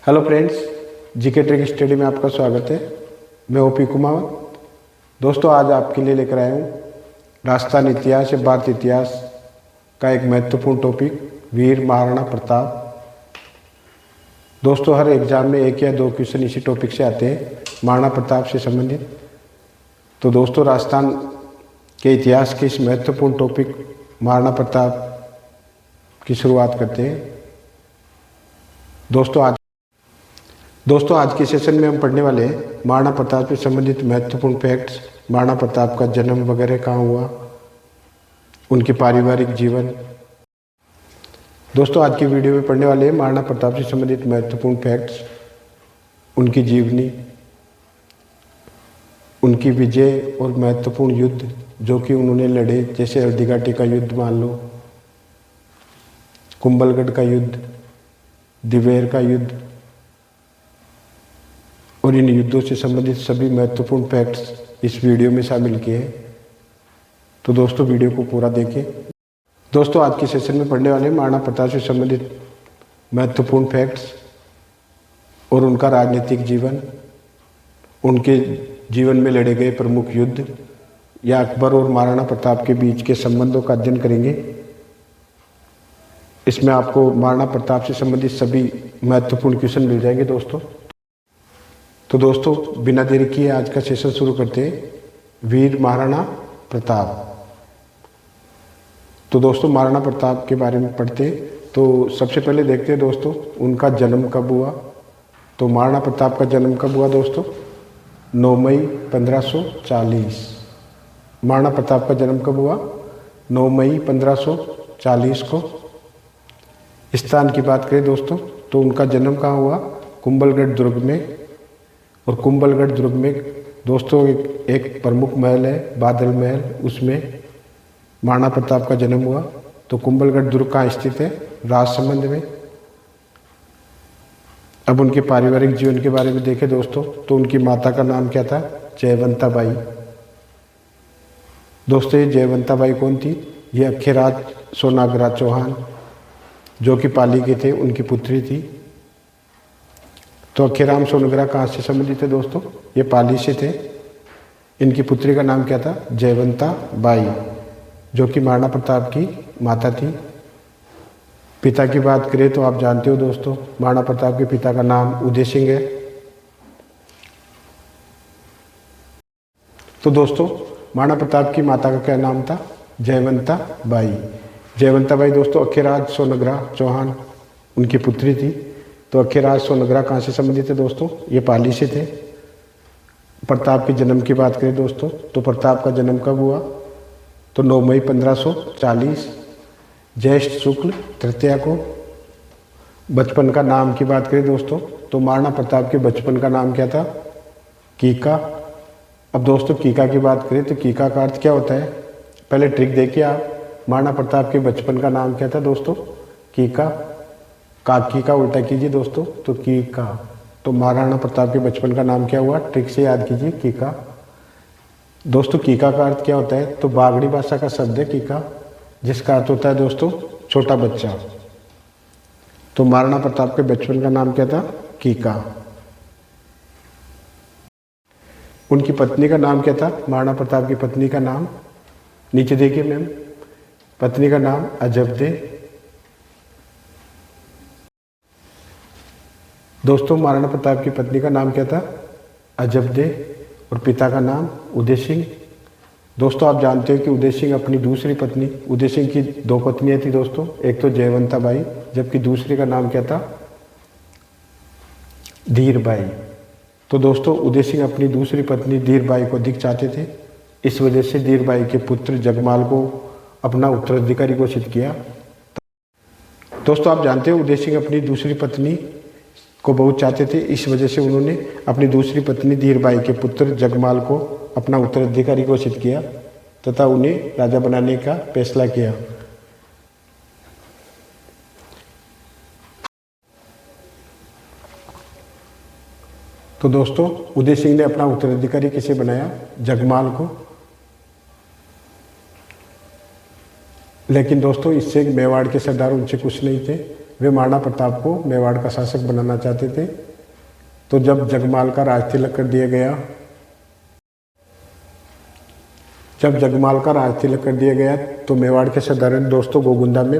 Hello friends, GK trick study में आपका स्वागत है। मैं ओपी कुमावत। दोस्तों, आज आपके लिए लेकर आया हूँ राजस्थान इतिहास या भारतीय इतिहास का एक महत्वपूर्ण टॉपिक, वीर महाराणा प्रताप। दोस्तों, हर एग्जाम में एक या दो क्वेश्चन इसी टॉपिक से आते हैं, महाराणा प्रताप से संबंधित। तो दोस्तों, राजस्थान के इतिहास के इस महत्वपूर्ण टॉपिक महाराणा प्रताप की शुरुआत करते हैं। दोस्तों आज के सेशन में हम पढ़ने वाले हैं महाराणा प्रताप से संबंधित महत्वपूर्ण फैक्ट्स, महाराणा प्रताप का जन्म वगैरह कहाँ हुआ, उनके पारिवारिक जीवन। दोस्तों आज की वीडियो में पढ़ने वाले हैं महाराणा प्रताप से संबंधित महत्वपूर्ण फैक्ट्स, उनकी जीवनी, उनकी विजय और महत्वपूर्ण युद्ध जो कि उन्होंने लड़े, जैसे हल्दीघाटी का युद्ध मान लो, कुंभलगढ़ का युद्ध, दिवेर का युद्ध, और इन युद्धों से संबंधित सभी महत्वपूर्ण फैक्ट्स इस वीडियो में शामिल किए हैं। तो दोस्तों वीडियो को पूरा देखें। दोस्तों आज के सेशन में पढ़ने वाले महाराणा प्रताप से संबंधित महत्वपूर्ण फैक्ट्स और उनका राजनीतिक जीवन, उनके जीवन में लड़े गए प्रमुख युद्ध या अकबर और महाराणा प्रताप के बीच के संबंधों का अध्ययन करेंगे। इसमें आपको महाराणा प्रताप से संबंधित सभी महत्वपूर्ण क्वेश्चन मिल जाएंगे दोस्तों। तो दोस्तों बिना देरी किए आज का सेशन शुरू करते हैं। वीर महाराणा प्रताप। तो दोस्तों महाराणा प्रताप के बारे में पढ़ते हैं। तो सबसे पहले देखते हैं दोस्तों उनका जन्म कब हुआ। तो महाराणा प्रताप का जन्म कब हुआ दोस्तों? 9 मई 1540। महाराणा प्रताप का जन्म कब हुआ? 9 मई 1540 को। स्थान की बात करें दोस्तों तो उनका जन्म कहाँ हुआ? कुंभलगढ़ दुर्ग में। और कुंभलगढ़ दुर्ग में दोस्तों एक प्रमुख महल है, बादल महल, उसमें महाराणा प्रताप का जन्म हुआ। तो कुंभलगढ़ दुर्ग कहाँ स्थित है? राजसमंद में। अब उनके पारिवारिक जीवन के बारे में देखें दोस्तों तो उनकी माता का नाम क्या था? जयवंता बाई। दोस्तों ये जयवंता बाई कौन थी? ये अखेराज सोनाग्रा चौहान जो कि पाली के थे, उनकी पुत्री थी। तो अखेराम सोनग्रा कहाँ से संबंधित है दोस्तों? ये पाली से थे। इनकी पुत्री का नाम क्या था? जयवंता बाई, जो कि महाराणा प्रताप की माता थी। पिता की बात करें तो आप जानते हो दोस्तों महाराणा प्रताप के पिता का नाम उदय सिंह है। तो दोस्तों महाराणा प्रताप की माता का क्या नाम था? जयवंता बाई। जयवंता बाई दोस्तों अखेराज सोनग्रा चौहान उनकी पुत्री थी। तो अखेराज सोनग्रा कहाँ से संबंधित है दोस्तों? ये पाली से थे। प्रताप के जन्म की बात करें दोस्तों तो प्रताप का जन्म कब हुआ? तो 9 मई 1540 ज्येष्ठ शुक्ल तृतीया को। बचपन का नाम की बात करें दोस्तों तो महाराणा प्रताप के बचपन का नाम क्या था? कीका। अब दोस्तों कीका की बात करें तो कीका का अर्थ क्या होता है? पहले ट्रिक देखिए आप। महाराणा प्रताप के बचपन का नाम क्या था दोस्तों? कीका। काकी का उल्टा कीजिए दोस्तों तो कीका। तो महाराणा प्रताप के बचपन का नाम क्या हुआ? ट्रिक से याद कीजिए, कीका। दोस्तों कीका का अर्थ क्या होता है? तो बागड़ी भाषा का शब्द है कीका, जिसका अर्थ होता है दोस्तों छोटा बच्चा। तो महाराणा प्रताप के बचपन का नाम क्या था? कीका। उनकी पत्नी का नाम क्या था? महाराणा प्रताप की पत्नी का नाम, नीचे देखिए मैम, पत्नी का नाम अजबदे। दोस्तों महाराणा प्रताप की पत्नी का नाम क्या था? अजबदे। और पिता का नाम उदय सिंह। दोस्तों आप जानते हो कि उदय सिंह अपनी दूसरी पत्नी, उदय सिंह की 2 पत्नियां थी दोस्तों, एक तो जयवंता बाई जबकि दूसरी का नाम क्या था? धीर बाई। तो दोस्तों उदय सिंह अपनी दूसरी पत्नी धीर बाई को अधिक चाहते थे। इस वजह से धीर बाई के पुत्र जगमाल को अपना उत्तराधिकारी घोषित किया। दोस्तों आप जानते हो उदय सिंह अपनी दूसरी पत्नी को बहुत चाहते थे। इस वजह से उन्होंने अपनी दूसरी पत्नी धीरबाई के पुत्र जगमाल को अपना उत्तराधिकारी घोषित किया तथा उन्हें राजा बनाने का फैसला किया। तो दोस्तों उदय सिंह ने अपना उत्तराधिकारी किसे बनाया? जगमाल को। लेकिन दोस्तों इससे मेवाड़ के सरदार उनसे कुछ नहीं थे। वे महाराणा प्रताप को मेवाड़ का शासक बनाना चाहते थे। तो जब जगमाल का राज तिलक कर दिया गया, तो मेवाड़ के सरदार दोस्तों गोगुंदा में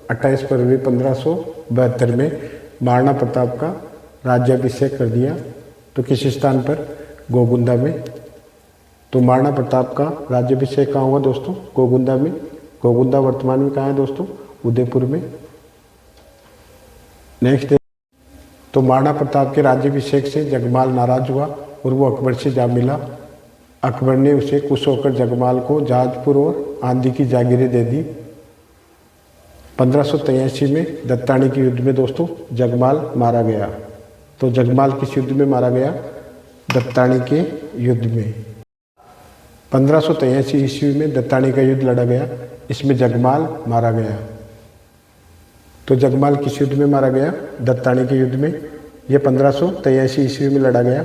28 फरवरी 1572 में महाराणा प्रताप का राज्याभिषेक कर दिया। तो किस स्थान पर? गोगुंदा में। तो महाराणा प्रताप का राज्याभिषेक कहाँ हुआ दोस्तों? गोगुंदा में। गोगुंदा वर्तमान में कहाँ है दोस्तों? उदयपुर में। नेक्स्ट, तो महाराणा प्रताप के राज्याभिषेक से जगमाल नाराज हुआ और वो अकबर से जा मिला। अकबर ने उसे खुश होकर जगमाल को जाजपुर और आंधी की जागीरें दे दी। 1583 में दत्तानी के युद्ध में दोस्तों जगमाल मारा गया। तो जगमाल किस युद्ध में मारा गया? दत्तानी के युद्ध में। 1583 ईस्वी में दत्तानी का युद्ध लड़ा गया, इसमें जगमाल मारा गया। तो जगमाल किस युद्ध में मारा गया? दत्तानी के युद्ध में। यह 1583 ईस्वी में लड़ा गया।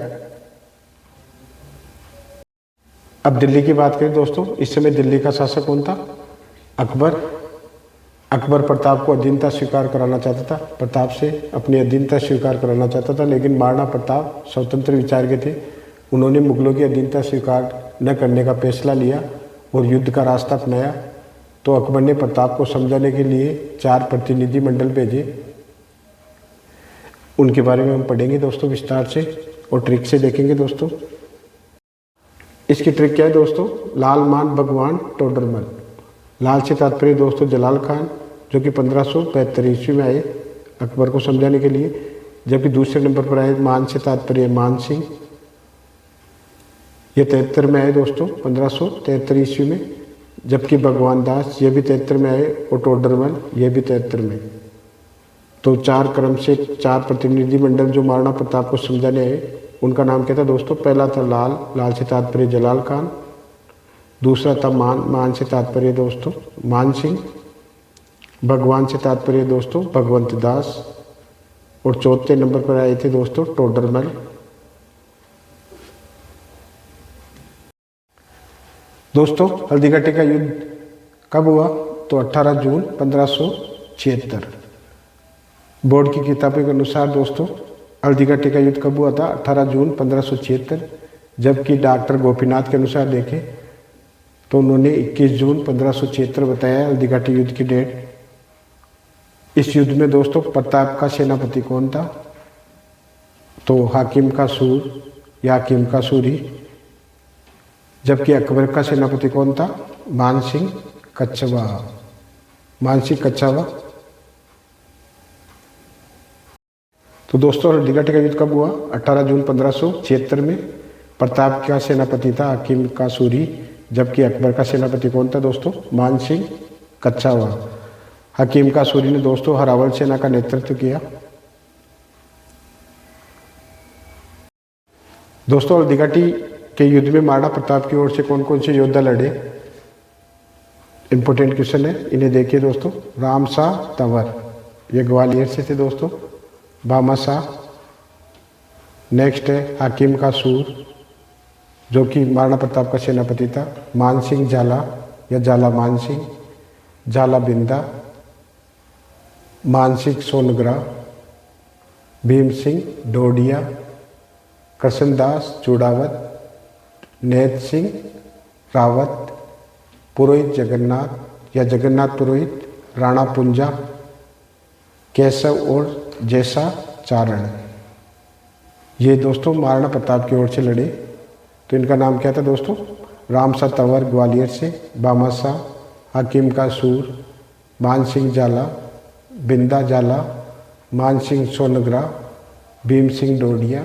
अब दिल्ली की बात करें दोस्तों, इस समय दिल्ली का शासक कौन था? अकबर। अकबर प्रताप को अधीनता स्वीकार कराना चाहता था, प्रताप से अपनी अधीनता स्वीकार कराना चाहता था, लेकिन महाराणा प्रताप स्वतंत्र विचार के थे। उन्होंने मुगलों की अधीनता स्वीकार न करने का फैसला लिया और युद्ध का रास्ता अपनाया। तो अकबर ने प्रताप को समझाने के लिए 4 प्रतिनिधि मंडल भेजे। उनके बारे में हम पढ़ेंगे दोस्तों विस्तार से और ट्रिक से देखेंगे दोस्तों। इसकी ट्रिक क्या है दोस्तों? लाल मान भगवान टोडरमल। लाल से तात्पर्य दोस्तों जलाल खान, जो कि 1572 ईस्वी में आए अकबर को समझाने के लिए। जबकि दूसरे नंबर पर आए मान से तात्पर्य मान सिंह, ये 73 में आए दोस्तों 1573 ईस्वी में। जबकि भगवान दास ये भी 73 में आए और टोडरमल ये भी 73 में। तो 4 क्रम से 4 प्रतिनिधि मंडल जो महाराणा प्रताप को समझाने आए, उनका नाम क्या था दोस्तों? पहला था लाल, लाल से तात्पर्य जलाल खान। दूसरा था मान, मान से तात्पर्य दोस्तों मान सिंह। भगवान से तात्पर्य दोस्तों भगवंत दास। और चौथे नंबर पर आए थे दोस्तों टोडरमल। दोस्तों हल्दीघाटी का युद्ध कब हुआ? तो 18 जून 1576। बोर्ड की किताबों के अनुसार दोस्तों हल्दीघाटी का युद्ध कब हुआ था? 18 जून 1576। जबकि डॉक्टर गोपीनाथ के अनुसार देखें तो उन्होंने 21 जून 1576 बताया हल्दीघाटी युद्ध की डेट। इस युद्ध में दोस्तों प्रताप का सेनापति कौन था? तो हाकिम का सूर या हाकिम का सूरी। जबकि अकबर का सेनापति कौन था? मानसिंह कच्छवा। मानसिंह कच्छवा। तो दोस्तों हल्दीघाटी का युद्ध कब हुआ? 18 जून 1576 में। प्रताप का सेनापति था हाकिम का सूरी, जबकि अकबर का सेनापति कौन था दोस्तों? मानसिंह कच्छावा। हकीम का सूरी ने दोस्तों हरावल सेना का नेतृत्व किया। दोस्तों हल्दीघाटी के युद्ध में महाराणा प्रताप की ओर से कौन कौन से योद्धा लड़े? इंपॉर्टेंट क्वेश्चन है, इन्हें देखिए दोस्तों। राम शाह तंवर, ये ग्वालियर से थे दोस्तों। भामा शाह। नेक्स्ट है हाकिम का सूर, जो कि महाराणा प्रताप का सेनापति था। मानसिंह झाला या झाला मानसिंह। झाला बिंदा। मानसिंह सोनग्रा। भीम सिंह डोडिया। कृष्णदास चूड़ावत। नेत सिंह रावत। पुरोहित जगन्नाथ या जगन्नाथ पुरोहित। राणा पुंजा। केशव और जैसा चारण। ये दोस्तों महाराणा प्रताप की ओर से लड़े। तो इनका नाम क्या था दोस्तों? राम शाह तंवर ग्वालियर से। भामा शाह। हाकिम का सूर। मानसिंह झाला। बिंदा झाला। मानसिंह सोनग्रा। भीम सिंह डोडिया।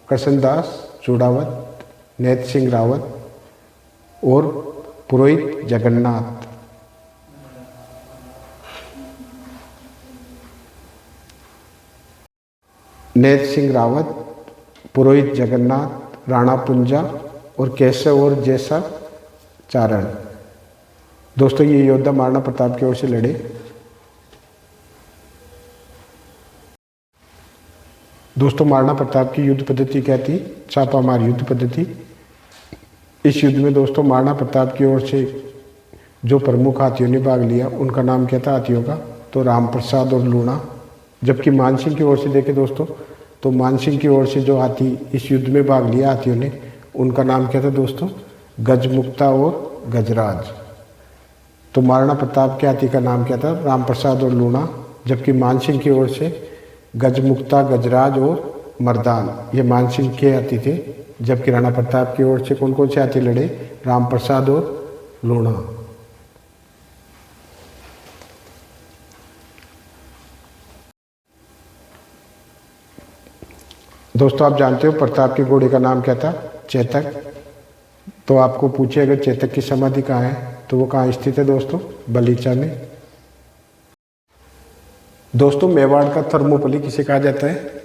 कृष्णदास चूड़ावत। नेत सिंह रावत और पुरोहित जगन्नाथ। नेत सिंह रावत, पुरोहित जगन्नाथ, राणा पुंजा और केशव और जैसा चारण। दोस्तों ये योद्धा महाराणा प्रताप की ओर से लड़े। दोस्तों महाराणा प्रताप की युद्ध पद्धति क्या थी? छापामार युद्ध पद्धति। इस युद्ध में दोस्तों महाराणा प्रताप की ओर से जो प्रमुख हाथियों ने भाग लिया उनका नाम क्या था हाथियों का? तो राम प्रसाद और लूणा। जबकि मानसिंह की ओर से देखें दोस्तों तो मानसिंह की ओर से जो हाथी इस युद्ध में भाग लिया हाथियों ने, उनका नाम क्या था दोस्तों? गजमुक्ता और गजराज। तो महाराणा प्रताप के हाथी का नाम क्या था? राम प्रसाद और लूणा। जबकि मानसिंह की ओर से गजमुक्ता, गजराज और मर्दान, ये मानसिंह के हाथी थे। जबकि राणा प्रताप की ओर से कौन कौन से हाथी लड़े? राम प्रसाद और लूणा। दोस्तों आप जानते हो प्रताप के घोड़े का नाम क्या था? चेतक। तो आपको पूछे अगर चेतक की समाधि कहाँ है तो वो कहाँ स्थित है दोस्तों? बलीचा में। दोस्तों मेवाड़ का थर्मोपली किसे कहा जाता है?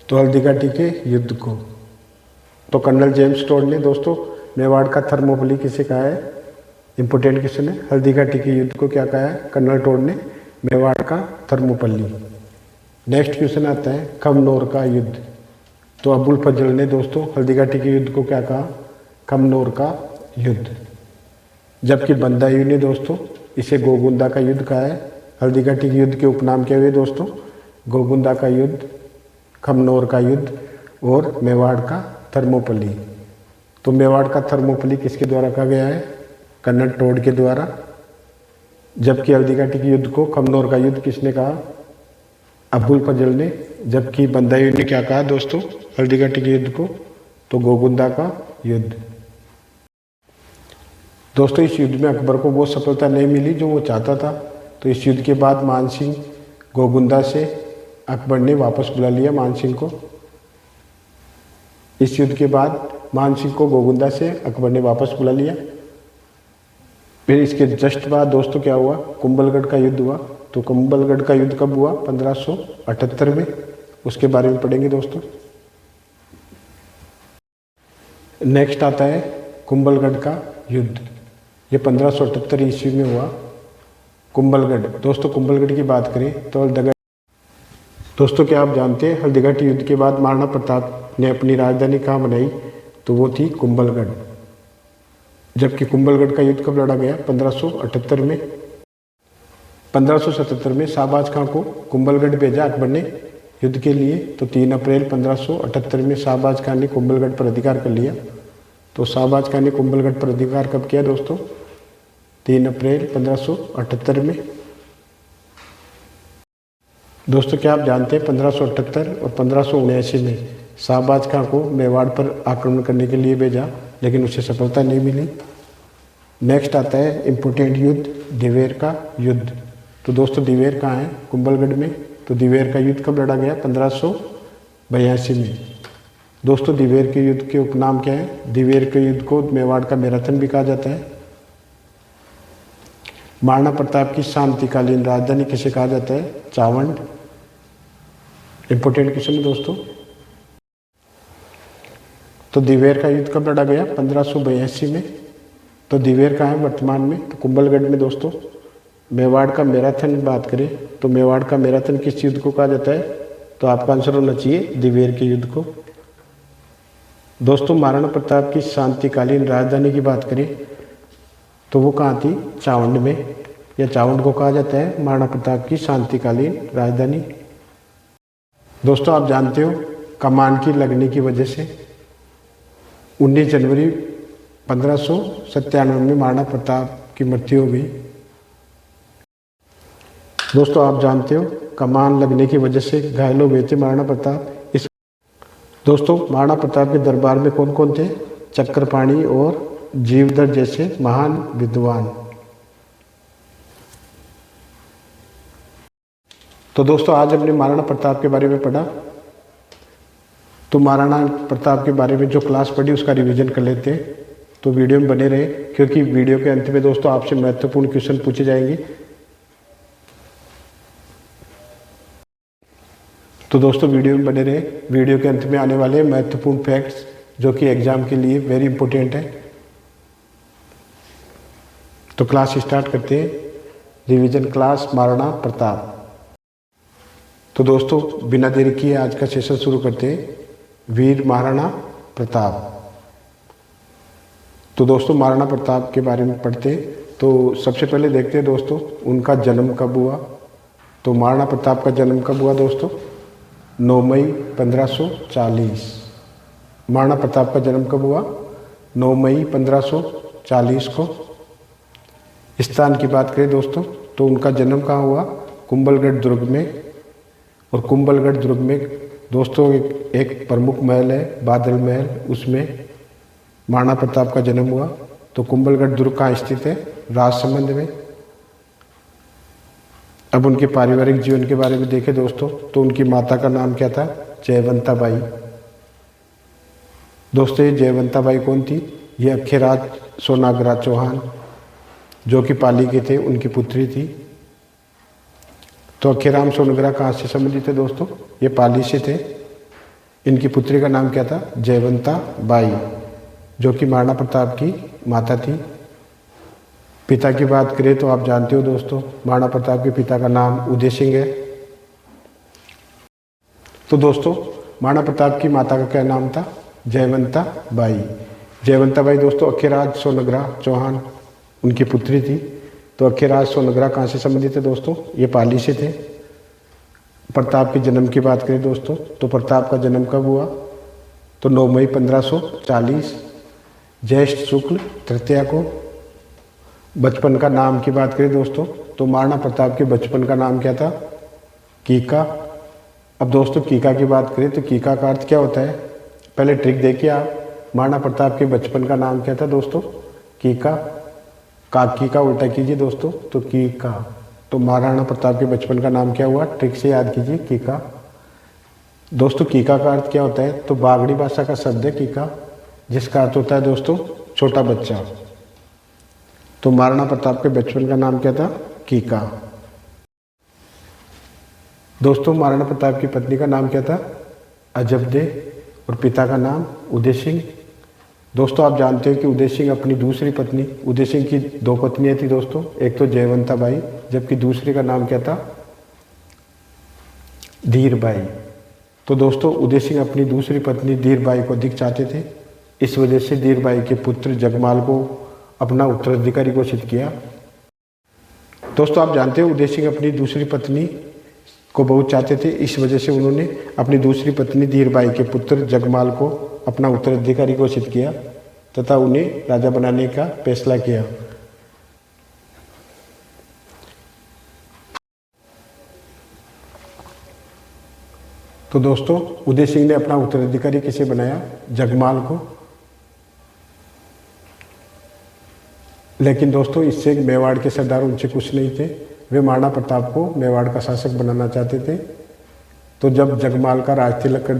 तो हल्दीघाटी के युद्ध को। तो कर्नल जेम्स टोड ने दोस्तों मेवाड़ का थर्मोपली किसे कहा है? इंपोर्टेंट क्वेश्चन है। हल्दीघाटी के युद्ध को क्या कहा है कर्नल टोड ने? मेवाड़ का थर्मोपली। नेक्स्ट क्वेश्चन आता है कमनौर का युद्ध। तो अबुल फजल ने दोस्तों हल्दीघाटी के युद्ध को क्या कहा? कमनौर का युद्ध। जबकि बंदायूं ने दोस्तों इसे गोगुंदा का युद्ध कहा है। हल्दीघाटी के युद्ध के उपनाम क्या हुए दोस्तों? गोगुंदा का युद्ध, कमनौर का युद्ध और मेवाड़ का थर्मोपली। तो मेवाड़ का थर्मोपली किसके द्वारा कहा गया है? कर्नल टोड के द्वारा। जबकि हल्दीघाटी के युद्ध को कमनौर का युद्ध किसने कहा? अबुल फजल ने। जबकि बंदायूं ने क्या कहा दोस्तों हल्दीघाटी के युद्ध को? तो गोगुंदा का युद्ध। दोस्तों इस युद्ध में अकबर को वो सफलता नहीं मिली जो वो चाहता था। तो इस युद्ध के बाद मानसिंह गोगुंदा से अकबर ने वापस बुला लिया मानसिंह को। इस युद्ध के बाद मानसिंह को गोगुंदा से अकबर ने वापस बुला लिया। फिर इसके जस्ट बाद दोस्तों क्या हुआ? कुंभलगढ़ का युद्ध हुआ। तो कुंभलगढ़ का युद्ध कब हुआ? 1578 में। उसके बारे में पढ़ेंगे दोस्तों। नेक्स्ट आता है कुंभलगढ़ का युद्ध। ये 1578 ईस्वी में हुआ कुंभलगढ़। दोस्तों कुंभलगढ़ की बात करें तो दोस्तों क्या आप जानते हैं हल्दीघाटी युद्ध के बाद महाराणा प्रताप ने अपनी राजधानी कहाँ बनाई? तो वो थी कुंभलगढ़। जबकि कुंभलगढ़ का युद्ध कब लड़ा गया? 1578 में। 1577 में शाहबाज खां को कुंभलगढ़ भेजा अकबर ने युद्ध के लिए। तो 3 अप्रैल 1578 में शाहबाज खां ने कुंभलगढ़ पर अधिकार कर लिया। तो शाहबाज खां ने कुंभलगढ़ पर अधिकार कब किया दोस्तों? 3 अप्रैल 1578 में। दोस्तों क्या आप जानते हैं 1578 और 1579 में शाहबाज खां को मेवाड़ पर आक्रमण करने के लिए भेजा, लेकिन उसे सफलता नहीं मिली। नेक्स्ट आता है इम्पोर्टेंट युद्ध, दिवेर का युद्ध। तो दोस्तों दिवेर कहाँ है? कुंभलगढ़ में। तो दिवेर का युद्ध कब लड़ा गया? 1582 में। दोस्तों दिवेर के युद्ध के उपनाम क्या है? दिवेर के युद्ध को मेवाड़ का मैराथन भी कहा जाता है। महाराणा प्रताप की शांतिकालीन राजधानी किसे कहा जाता है? चावंड। इंपोर्टेंट क्वेश्चन है दोस्तों। तो दिवेर का युद्ध कब लड़ा गया? 1582 में। तो दिवेर कहाँ है वर्तमान में? तो कुंभलगढ़ में। दोस्तों मेवाड़ का मैराथन बात करें तो मेवाड़ का मैराथन किस युद्ध को कहा जाता है? तो आपका आंसर होना चाहिए दिवेर के युद्ध को। दोस्तों महाराणा प्रताप की शांतिकालीन राजधानी की बात करें तो वो कहाँ थी? चावंड में। या चावंड को कहा जाता है महाराणा प्रताप की शांतिकालीन राजधानी। दोस्तों आप जानते हो कमान की लगने की वजह से 19 जनवरी 1597 में महाराणा प्रताप की मृत्यु हो गई। दोस्तों आप जानते हो कमान लगने की वजह से घायल हो गए थे महाराणा प्रताप। दोस्तों महाराणा प्रताप के दरबार में कौन कौन थे? चक्रपाणी और जीवधर जैसे महान विद्वान। तो दोस्तों आज हमने महाराणा प्रताप के बारे में पढ़ा। तो महाराणा प्रताप के बारे में जो क्लास पढ़ी उसका रिवीजन कर लेते हैं। तो वीडियो में बने रहे क्योंकि वीडियो के अंत में दोस्तों आपसे महत्वपूर्ण क्वेश्चन पूछे जाएंगे। तो दोस्तों वीडियो में बने रहे। वीडियो के अंत में आने वाले महत्वपूर्ण फैक्ट्स जो कि एग्जाम के लिए वेरी इंपॉर्टेंट है। तो क्लास स्टार्ट करते हैं। Revision class Maharana Pratap. तो दोस्तों बिना देरी किए आज का सेशन शुरू करते हैं। वीर महाराणा प्रताप। तो दोस्तों महाराणा प्रताप के बारे में पढ़ते हैं। तो सबसे पहले देखते हैं दोस्तों उनका जन्म कब हुआ। तो महाराणा प्रताप का जन्म कब हुआ दोस्तों? 9 मई 1540। महाराणा प्रताप का जन्म कब हुआ? 9 मई 1540 को। स्थान की बात करें दोस्तों तो उनका जन्म कहाँ हुआ? कुंभलगढ़ दुर्ग में। और कुंभलगढ़ दुर्ग में दोस्तों एक प्रमुख महल है बादल महल, उसमें महाराणा प्रताप का जन्म हुआ। तो कुंभलगढ़ दुर्ग कहाँ स्थित है? राजसमंद में। अब उनके पारिवारिक जीवन के बारे में देखें दोस्तों तो उनकी माता का नाम क्या था? जयवंता बाई। दोस्तों ये जयवंता बाई कौन थी? ये अक्खेराज सोनाग्रा चौहान जो कि पाली के थे उनकी पुत्री थी। तो अक्खेराम सोनग्रा कहाँ से संबंधित है दोस्तों? ये पाली से थे। इनकी पुत्री का नाम क्या था? जयवंता बाई, जो कि महाराणा प्रताप की माता थी। पिता की बात करें तो आप जानते हो दोस्तों महाराणा प्रताप के पिता का नाम उदय सिंह है। तो दोस्तों महाराणा प्रताप की माता का क्या नाम था? जयवंता बाई। जयवंता बाई दोस्तों अक्खेराज सोनग्रा चौहान उनकी पुत्री थी। तो अक्खेराज सोनग्रा कहाँ से संबंधित है दोस्तों? ये पाली से थे। प्रताप के जन्म की बात करें दोस्तों तो प्रताप का जन्म कब हुआ? तो 9 मई 1540 ज्येष्ठ शुक्ल तृतीया को। बचपन का नाम की बात करें दोस्तों तो महाराणा प्रताप के बचपन का नाम क्या था? कीका। अब दोस्तों कीका की बात करें तो कीका का अर्थ क्या होता है? पहले ट्रिक देखिए आप। महाराणा प्रताप के बचपन का नाम क्या था दोस्तों? कीका। काकी का उल्टा कीजिए दोस्तों तो कीका। तो महाराणा प्रताप के बचपन का नाम क्या हुआ? ट्रिक से याद कीजिए कीका। दोस्तों कीका का अर्थ क्या होता है? तो बागड़ी भाषा का शब्द है कीका, जिसका अर्थ होता है दोस्तों छोटा बच्चा। तो महाराणा प्रताप के बचपन का नाम क्या था? कीका। दोस्तों महाराणा प्रताप की पत्नी का नाम क्या था? अजबदे। और पिता का नाम उदय सिंह। दोस्तों आप जानते हो कि उदय सिंह अपनी दूसरी पत्नी, उदय सिंह की 2 पत्नियां थी दोस्तों, एक तो जयवंता बाई जबकि दूसरी का नाम क्या था? धीर बाई। तो दोस्तों उदय सिंह अपनी दूसरी पत्नी धीर बाई को अधिक चाहते थे। इस वजह से धीर बाई के पुत्र जगमाल को अपना उत्तराधिकारी घोषित किया। दोस्तों आप जानते हो उदय सिंह अपनी दूसरी पत्नी को बहुत चाहते थे, इस वजह से उन्होंने अपनी दूसरी पत्नी धीर बाई के पुत्र जगमाल को अपना उत्तराधिकारी घोषित किया तथा उन्हें राजा बनाने का फैसला किया। तो दोस्तों उदय सिंह ने अपना उत्तराधिकारी किसे बनाया? जगमाल को। लेकिन दोस्तों इससे मेवाड़ के सरदार उनसे खुश नहीं थे। वे महाराणा प्रताप को मेवाड़ का शासक बनाना चाहते थे। तो जब जगमाल का राज तिलक कर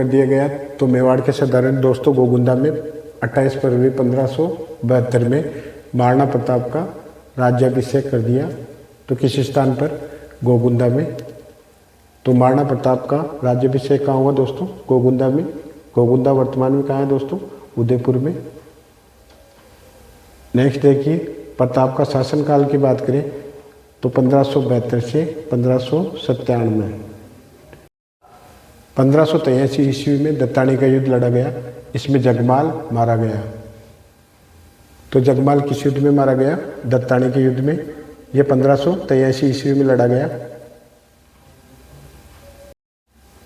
दिया गया तो मेवाड़ के सरदार ने दोस्तों गोगुंदा में 28 फरवरी 1572 में महाराणा प्रताप का राज्याभिषेक कर दिया। तो किस स्थान पर? गोगुंदा में। तो महाराणा प्रताप का राज्याभिषेक कहाँ हुआ दोस्तों? गोगुंदा में। गोगुंदा वर्तमान में कहाँ है दोस्तों? उदयपुर में। नेक्स्ट देखिए प्रताप का शासनकाल की बात करें तो 1572 से 1597। 1583 ईस्वी में दत्तानी का युद्ध लड़ा गया, इसमें जगमाल मारा गया। तो जगमाल किस युद्ध में मारा गया? दत्तानी के युद्ध में। यह 1583 ईस्वी में लड़ा गया।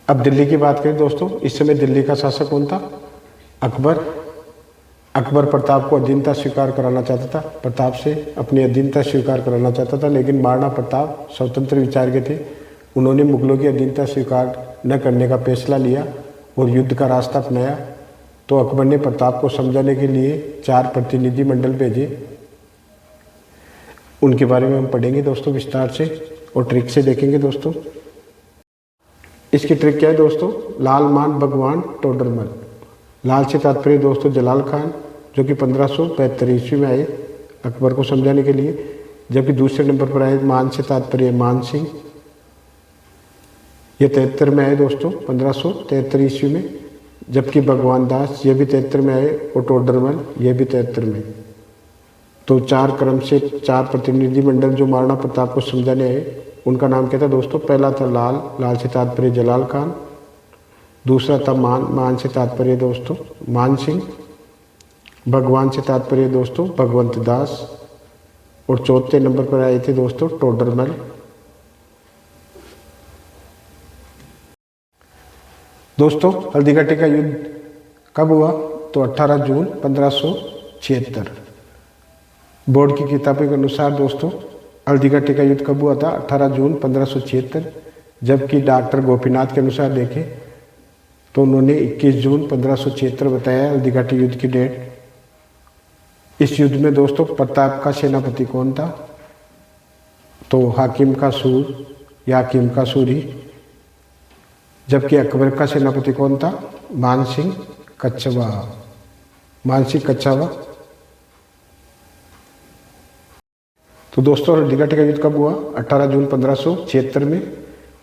अब दिल्ली की बात करें दोस्तों, इस समय दिल्ली का शासक कौन था? अकबर। अकबर प्रताप को अधीनता स्वीकार कराना चाहता था, प्रताप से अपनी अधीनता स्वीकार कराना चाहता था, लेकिन महाराणा प्रताप स्वतंत्र विचार के थे। उन्होंने मुगलों की अधीनता स्वीकार न करने का फैसला लिया और युद्ध का रास्ता अपनाया। तो अकबर ने प्रताप को समझाने के लिए 4 प्रतिनिधि मंडल भेजे। उनके बारे में हम पढ़ेंगे दोस्तों विस्तार से और ट्रिक से देखेंगे दोस्तों। इसकी ट्रिक क्या है दोस्तों? लाल मान भगवान टोडरमल। लाल से तात्पर्य दोस्तों जलाल खान, जो कि 1572 ईस्वी में आए अकबर को समझाने के लिए। जबकि दूसरे नंबर पर आए मान से तात्पर्य मान सिंह, ये 73 में आए दोस्तों 1573 ईस्वी में। जबकि भगवान दास ये भी 73 में आए और टोडरमल ये भी 73 में। तो 4 क्रम से 4 प्रतिनिधि मंडल जो महाराणा प्रताप को समझाने आए, उनका नाम क्या था दोस्तों? पहला था लाल, लाल से तात्पर्य जलाल खान। दूसरा था मान, मान से तात्पर्य दोस्तों मान सिंह। भगवान से तात्पर्य दोस्तों भगवंत दास। और चौथे नंबर पर आए थे दोस्तों टोडरमल। दोस्तों हल्दीघाटी का युद्ध कब हुआ? तो 18 जून 1576। बोर्ड की किताबों के अनुसार दोस्तों हल्दीघाटी का युद्ध कब हुआ था? 18 जून 1576। जबकि डॉक्टर गोपीनाथ के अनुसार देखें तो उन्होंने 21 जून 1576 बताया हल्दीघाटी युद्ध की डेट। इस युद्ध में दोस्तों प्रताप का सेनापति कौन था? तो हाकिम का सूर या हाकिम का सूरी। जबकि अकबर का सेनापति कौन था? मानसिंह कच्छवा। मानसिंह कच्छवा। तो दोस्तों हल्दीघाटी का युद्ध कब हुआ? 18 जून 1576 में।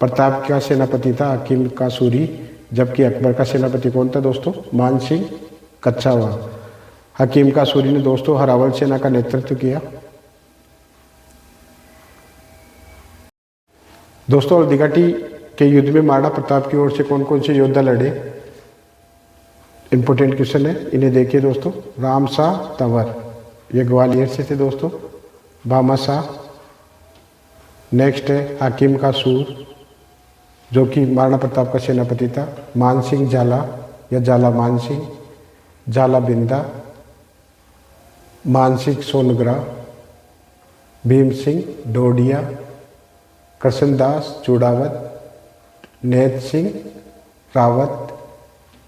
प्रताप का सेनापति था हाकिम का सूरी। जबकि अकबर का सेनापति कौन था दोस्तों? मानसिंह कच्छावा। हकीम का सूरी ने दोस्तों हरावल सेना का नेतृत्व किया। दोस्तों हल्दीघाटी के युद्ध में महाराणा प्रताप की ओर से कौन कौन से योद्धा लड़े? इंपॉर्टेंट क्वेश्चन है, इन्हें देखिए दोस्तों। राम शाह तंवर, ये ग्वालियर से थे दोस्तों। भामा शाह। नेक्स्ट है हाकिम का सूर, जो कि महाराणा प्रताप का सेनापति था। मानसिंह झाला या झाला मानसिंह। झाला बिंदा। मानसिंह सोनग्रा। भीम सिंह डोडिया। कृष्णदास चूड़ावत। नेत सिंह रावत।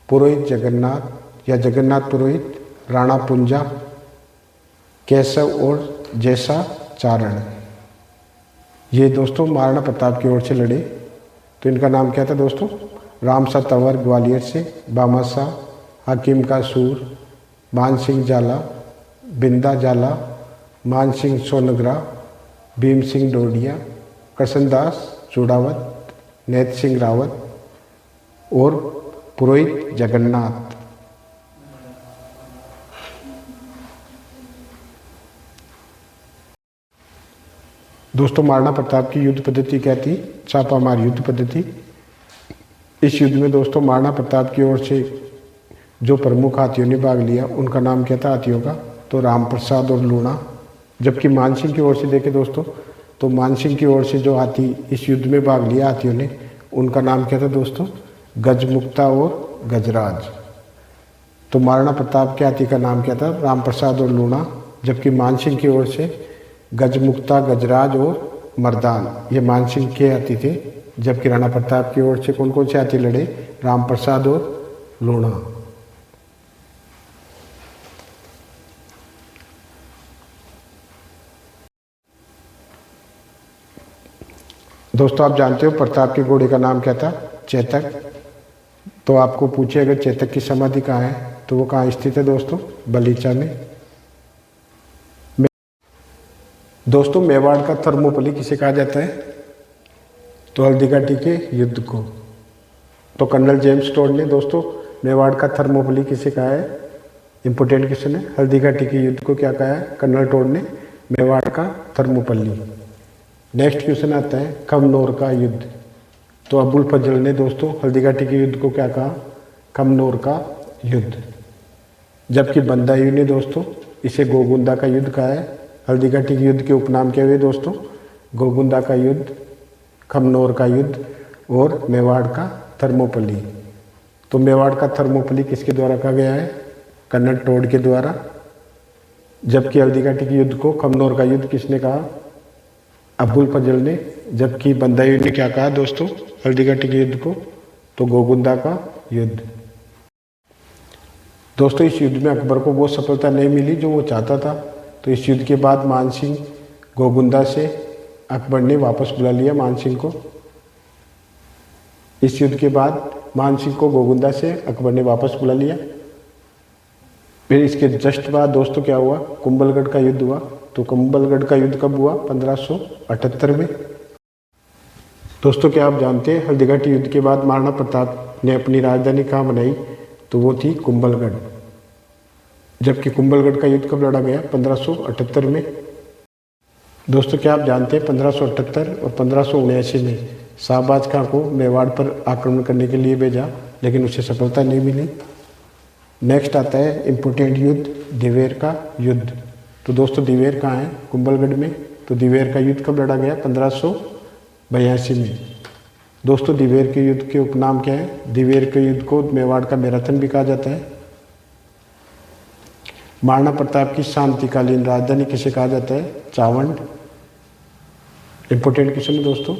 पुरोहित जगन्नाथ या जगन्नाथ पुरोहित। राणा पुंजा। केशव और जैसा चारण। ये दोस्तों महाराणा प्रताप की ओर से लड़े। तो इनका नाम क्या था दोस्तों? राम शाह तंवर ग्वालियर से। भामा शाह। हाकिम का सूर। मानसिंह झाला। बिंदा झाला। मानसिंह सोनग्रा। भीम सिंह डोडिया। कृष्णदास चूड़ावत। नेत सिंह रावत और पुरोहित जगन्नाथ। दोस्तों महाराणा प्रताप की युद्ध पद्धति क्या थी? छापामार युद्ध पद्धति। इस युद्ध में दोस्तों महाराणा प्रताप की ओर से जो प्रमुख हाथियों ने भाग लिया उनका नाम क्या था हाथियों का? तो राम प्रसाद और लूणा। जबकि मानसिंह की ओर से देखें दोस्तों तो मानसिंह की ओर से जो हाथी इस युद्ध में भाग लिया हाथियों ने, उनका नाम क्या था दोस्तों? गजमुक्ता और गजराज। तो महाराणा प्रताप के हाथी का नाम क्या था? राम प्रसाद और लूणा। जबकि मानसिंह की ओर से गजमुक्ता, गजराज और मर्दान, ये मानसिंह के हाथी थे। जबकि राणा प्रताप की ओर से कौन कौन से हाथी लड़े? राम प्रसाद और लूणा। दोस्तों आप जानते हो प्रताप के घोड़े का नाम क्या था? चेतक। तो आपको पूछे अगर चेतक की समाधि कहाँ है तो वो कहाँ स्थित है दोस्तों? बलीचा में। दोस्तों मेवाड़ का थर्मोपली किसे कहा जाता है? तो हल्दीघाटी के युद्ध को। तो कर्नल जेम्स टोड ने दोस्तों मेवाड़ का थर्मोपली किसे कहा है? इंपोर्टेंट क्वेश्चन है। हल्दीघाटी के युद्ध को क्या कहा है कर्नल टोड ने? मेवाड़ का थर्मोपली। नेक्स्ट क्वेश्चन आता है खमनोर का युद्ध। तो अबुल फजल ने दोस्तों हल्दीघाटी के युद्ध को क्या कहा? खमनोर का युद्ध। जबकि बंदायूं ने दोस्तों इसे गोगुंदा का युद्ध कहा है। हल्दीघाटी के युद्ध के उपनाम क्या हुए दोस्तों? गोगुंदा का युद्ध, खमनोर का युद्ध और मेवाड़ का थर्मोपली। तो मेवाड़ का थर्मोपली किसके द्वारा कहा गया है? कर्नल टोड के द्वारा। जबकि हल्दीघाटी के युद्ध को खमनोर का युद्ध किसने कहा? अबुल फजल ने। जबकि बंदायूं ने क्या कहा दोस्तों हल्दीघाटी के युद्ध को? तो गोगुंदा का युद्ध। दोस्तों इस युद्ध में अकबर को वो सफलता नहीं मिली जो वो चाहता था। तो इस युद्ध के बाद मानसिंह गोगुंदा से अकबर ने वापस बुला लिया मानसिंह को। इस युद्ध के बाद मानसिंह को गोगुंदा से अकबर ने वापस बुला लिया। फिर इसके जस्ट बाद दोस्तों क्या हुआ? कुंभलगढ़ का युद्ध हुआ। तो कुंभलगढ़ का युद्ध कब हुआ? 1578 में। दोस्तों क्या आप जानते हैं हल्दीघाटी युद्ध के बाद महाराणा प्रताप ने अपनी राजधानी कहाँ बनाई? तो वो थी कुंभलगढ़। जबकि कुंभलगढ़ का युद्ध कब लड़ा गया? 1578 में। दोस्तों क्या आप जानते हैं 1578 और 1579 में शाहबाज खां को मेवाड़ पर आक्रमण करने के लिए भेजा, लेकिन उसे सफलता नहीं मिली। नेक्स्ट आता है इम्पोर्टेंट युद्ध, दिवेर का युद्ध। तो दोस्तों दिवेर कहाँ है? कुंभलगढ़ में। तो दिवेर का युद्ध कब लड़ा गया? 1582 में। दोस्तों दिवेर के युद्ध के उपनाम क्या है? दिवेर के युद्ध को मेवाड़ का मैराथन भी कहा जाता है। महाराणा प्रताप की शांतिकालीन राजधानी किसे कहा जाता है? चावंड। इंपोर्टेंट क्वेश्चन है दोस्तों।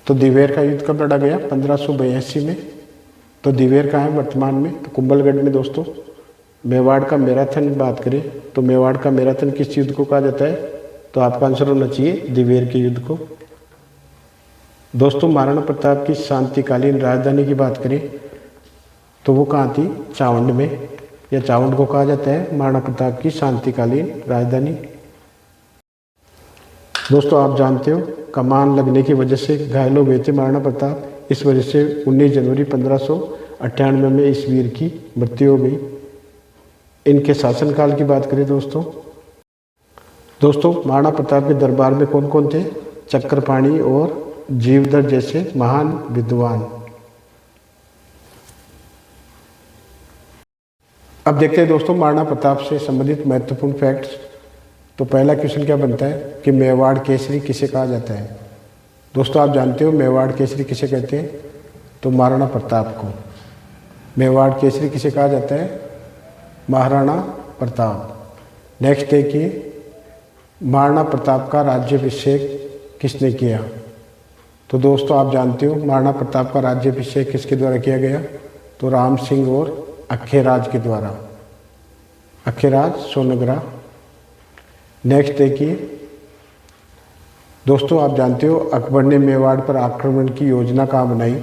तो दिवेर का युद्ध कब लड़ा गया? 1582 में। तो दिवेर कहाँ है वर्तमान में? तो कुंभलगढ़ में। दोस्तों मेवाड़ का मैराथन बात करें तो मेवाड़ का मैराथन किस युद्ध को कहा जाता है? तो आपका आंसर होना चाहिए दिवेर के युद्ध को। दोस्तों महाराणा प्रताप की शांतिकालीन राजधानी की बात करें तो वो कहाँ थी? चावंड में, या चावंड को कहा जाता है महाराणा प्रताप की शांतिकालीन राजधानी। दोस्तों आप जानते हो कमान लगने की वजह से घायल हो गए थे महाराणा प्रताप। इस वजह से 19 जनवरी 1598 में इस वीर की मृत्यु हो गई। इनके शासनकाल की बात करें दोस्तों महाराणा प्रताप के दरबार में कौन कौन थे? चक्रपाणी और जीवधर जैसे महान विद्वान। अब देखते हैं दोस्तों महाराणा प्रताप से संबंधित महत्वपूर्ण फैक्ट्स। तो पहला क्वेश्चन क्या बनता है कि मेवाड़ केसरी किसे कहा जाता है? दोस्तों आप जानते हो मेवाड़ केसरी किसे कहते हैं? तो महाराणा प्रताप को। मेवाड़ केसरी किसे कहा जाता है? महाराणा प्रताप। नेक्स्ट देखिए महाराणा प्रताप का राज्याभिषेक किसने किया? तो दोस्तों आप जानते हो महाराणा प्रताप का राज्याभिषेक किसके द्वारा किया गया? तो राम सिंह और अखेराज के द्वारा, अखेराज सोनग्रा। नेक्स्ट देखिए दोस्तों आप जानते हो अकबर ने मेवाड़ पर आक्रमण की योजना कहाँ बनाई?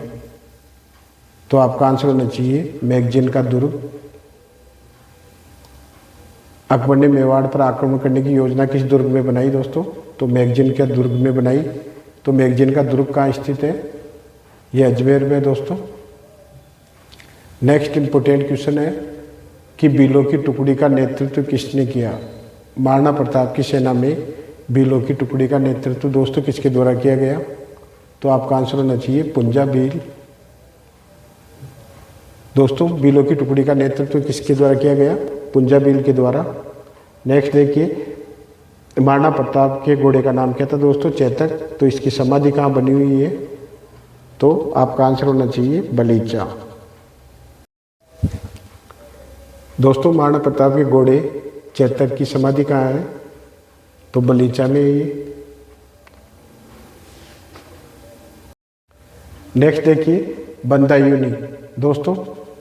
तो आपका आंसर होना चाहिए मैगजीन का दुर्ग। अकबर ने मेवाड़ पर आक्रमण करने की योजना किस दुर्ग में बनाई दोस्तों? तो मैगजीन के दुर्ग में बनाई। तो मैगजीन का दुर्ग कहाँ स्थित है? ये अजमेर में दोस्तों। नेक्स्ट इंपोर्टेंट क्वेश्चन है कि बीलों की टुकड़ी का नेतृत्व किसने किया? महाराणा प्रताप की सेना में बीलों की टुकड़ी का नेतृत्व दोस्तों किसके द्वारा किया गया? तो आपका आंसर होना चाहिए पुंजा भील। दोस्तों बीलों की टुकड़ी का नेतृत्व किसके द्वारा किया गया? पुंजा भील के द्वारा। नेक्स्ट देखिए महाराणा प्रताप के घोड़े का नाम क्या था दोस्तों? चेतक। तो इसकी समाधि कहाँ बनी हुई है? तो आपका आंसर होना चाहिए बलीचा। दोस्तों महाराणा प्रताप के घोड़े चेतक की समाधि कहाँ है? तो बलीचा में है। नेक्स्ट देखिए बंदायूनी। दोस्तों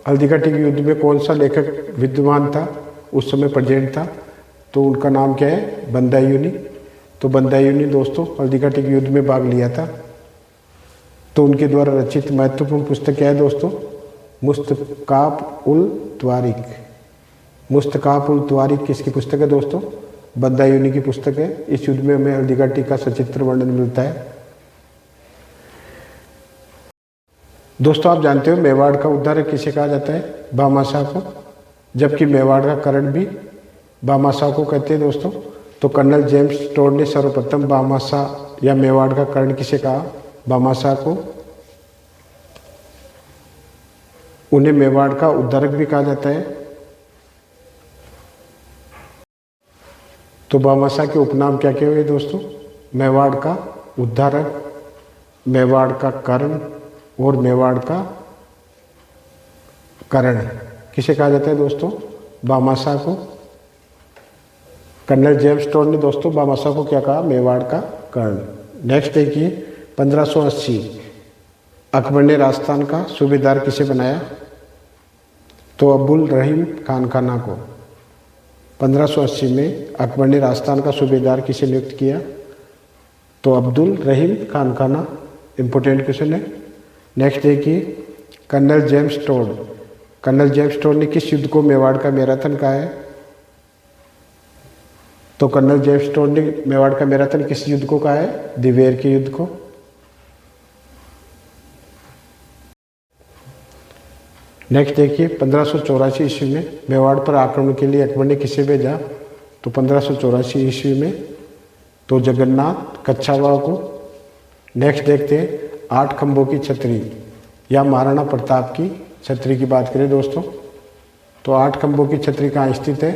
हल्दीघाटी के युद्ध में कौन सा लेखक विद्वान था, उस समय प्रेजेंट था? तो उनका नाम क्या है? बंदायूनी। तो बंदायूनी दोस्तों हल्दीघाटी के युद्ध में भाग लिया था। तो उनके द्वारा रचित महत्वपूर्ण पुस्तक क्या है दोस्तों? मुस्तकाब उल त्वारिक। मुस्तकाब उल त्वारिक किसकी पुस्तक है दोस्तों? बंदायूनी की पुस्तक है। इस युद्ध में हमें हल्दीघाटी का सचित्र वर्णन मिलता है। दोस्तों आप जानते हो मेवाड़ का उद्धारक किसे कहा जाता है? भामाशाह को। जबकि मेवाड़ का कर्ण भी भामाशाह को कहते हैं दोस्तों। तो कर्नल जेम्स टोड ने सर्वप्रथम भामाशाह या मेवाड़ का कर्ण किसे कहा? भामाशाह को। उन्हें मेवाड़ का उद्धारक भी कहा जाता है। तो भामाशाह के उपनाम क्या क्या हुए दोस्तों? मेवाड़ का उद्धारक, मेवाड़ का कर्ण और मेवाड़ का कर्ण। किसे कहा जाता है दोस्तों? भामाशाह को। कर्नल जेम्स टोड ने दोस्तों भामाशाह को क्या कहा? मेवाड़ का कर्ण। नेक्स्ट देखिए 1580 अकबर ने राजस्थान का सूबेदार किसे बनाया? तो अब्दुल रहीम खान खाना को। 1580 में अकबर ने राजस्थान का सूबेदार किसे नियुक्त किया? तो अब्दुल रहीम खान खाना। इंपोर्टेंट क्वेश्चन है। नेक्स्ट देखिए Colonel James Tod. Colonel James Tod ने किस युद्ध को मेवाड़ का मैराथन कहा है? तो कर्नल जेम्स टोड ने मेवाड़ का मैराथन किस युद्ध को कहा है? दिवेर के युद्ध को। नेक्स्ट देखिए 1584 ईस्वी में मेवाड़ पर आक्रमण के लिए अकबर ने किसे भेजा? तो 1584 ईस्वी में तो जगन्नाथ कच्छावा को। नेक्स्ट देखते हैं 8 खंभों की छतरी या महाराणा प्रताप की छतरी की बात करें दोस्तों। तो 8 खंभों की छतरी कहाँ स्थित है?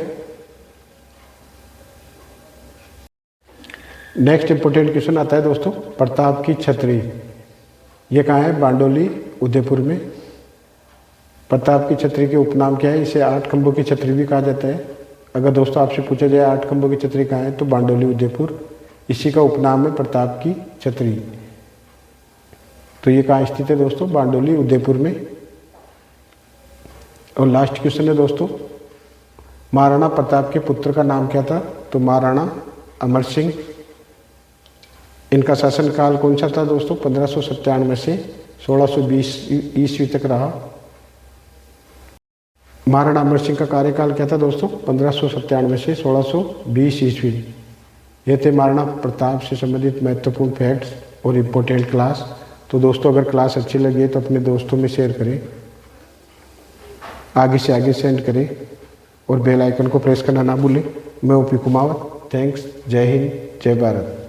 नेक्स्ट इंपोर्टेंट क्वेश्चन आता है दोस्तों, प्रताप की छतरी, ये कहाँ है? बारडोली उदयपुर में। प्रताप की छतरी के उपनाम क्या है? इसे 8 खंभों की छतरी भी कहा जाता है। अगर दोस्तों आपसे पूछा जाए 8 खंभों की छतरी कहाँ है, तो बारडोली उदयपुर, इसी का उपनाम है प्रताप की छतरी। तो ये कहाँ स्थित है दोस्तों? बारडोली उदयपुर में। और लास्ट क्वेश्चन है दोस्तों, महाराणा प्रताप के पुत्र का नाम क्या था? तो महाराणा अमर सिंह। इनका शासनकाल कौन सा था दोस्तों? 1597 से 1620 ईस्वी तक रहा। महाराणा अमर सिंह का कार्यकाल क्या था दोस्तों? 1597 से 1620 ईस्वी। ये थे महाराणा प्रताप से संबंधित महत्वपूर्ण फैक्ट्स और इम्पोर्टेंट क्लास। तो दोस्तों अगर क्लास अच्छी लगी तो अपने दोस्तों में शेयर करें, आगे से आगे सेंड करें और बेल आइकन को प्रेस करना ना भूलें। मैं ओपी कुमावत, थैंक्स, जय हिंद, जय भारत।